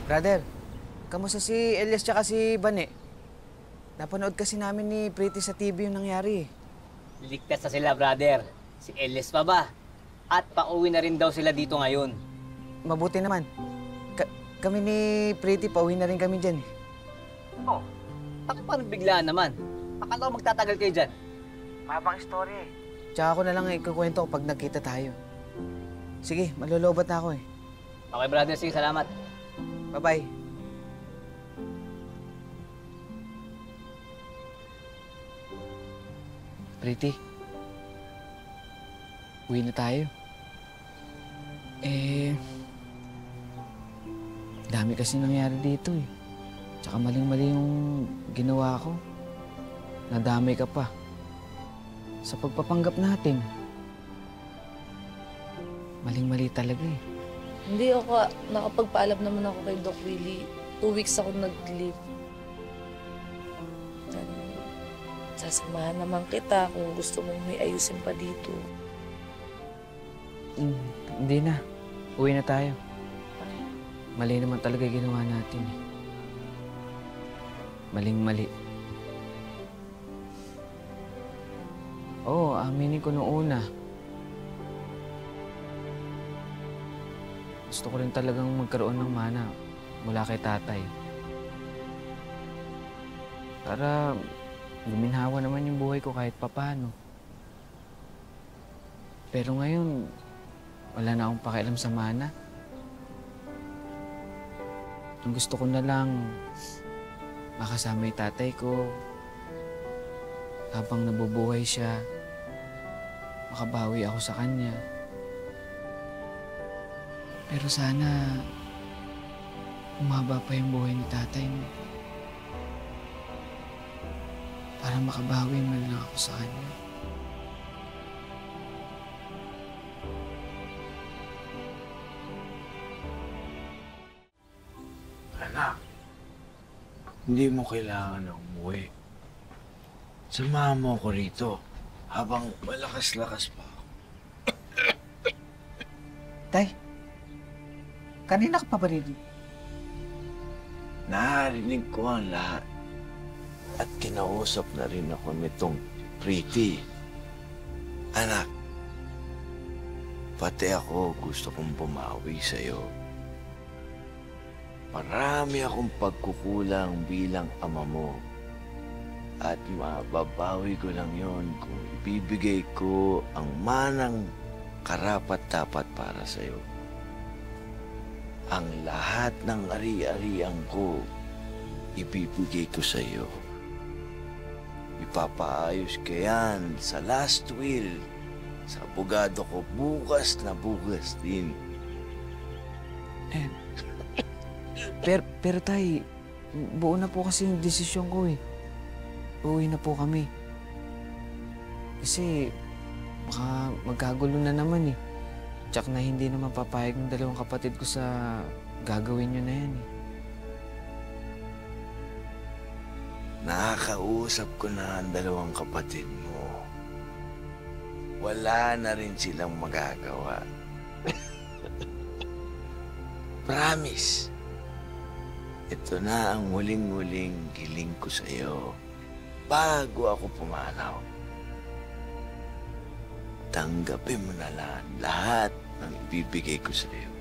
Brother, kamusta si Elias tsaka si Bane? Napanood kasi namin ni Pretty sa TV yung nangyari eh. Ligtas na sila, brother. Si Elias pa ba? At pauwi na rin daw sila dito ngayon. Mabuti naman. Kami ni Pretty, pauwi na rin kami dyan eh. Oh, ako parang biglaan naman. Akala ko magtatagal kayo dyan. Mabang istorya eh. Tsaka ako na lang ikukwento ko pag nagkita tayo. Sige, malulubat na ako eh. Okay, brother. Sige, salamat. Bye-bye. Pretty, uwi na tayo. Dami kasi nangyari dito eh. Tsaka maling-mali yung ginawa ko. Nadamay ka pa. Sa pagpapanggap natin. Maling-mali talaga eh. Hindi ako, nakapagpaalam naman ako kay Doc Willie. 2 weeks ako nag-leave. Sasamahan naman kita kung gusto mong may ayusin pa dito. Hindi na. Uwi na tayo. Mali naman talaga ginawa natin eh. Maling-mali. Oo, aminin ko noong una. Gusto ko rin talagang magkaroon ng mana mula kay tatay. Para guminhawa naman yung buhay ko kahit papano. Pero ngayon, wala na akong pakialam sa mana. Ang gusto ko na lang, makasama yung tatay ko. Habang nabubuhay siya, makabawi ako sa kanya. Pero sana, umaba pa yung buhay ni tatay mo. Para makabawi man lang ako sa kanya. Anak, hindi mo kailangan na umuwi. Samahan mo ako rito habang malakas-lakas pa ako. Tay, kanina ka pa ba rin? Narinig ko ang lahat. At kinausap na rin ako nitong Pretty. Anak, pati ako gusto kong bumawi sa'yo. Marami akong pagkukulang bilang ama mo. At mababawi ko lang yon kung ibibigay ko ang manang karapat-dapat para sa'yo. Ang lahat ng ari-arian ko, ibibigay ko sa'yo. Ipapaayos ko yan sa last will sa abogado ko bukas na bukas din. Pero tay, buo na po kasi yung desisyon ko eh. Uuwi na po kami. Kasi baka magkagulo na naman eh. Tsak na hindi naman papayag ng dalawang kapatid ko sa gagawin nyo na yan eh. Nakakausap ko na ang dalawang kapatid mo. Wala na rin silang magagawa. Promise. Ito na ang huling-huling giling ko sa'yo bago ako pumanaw. Tanggapin mo na lahat ng ibibigay ko sa'yo.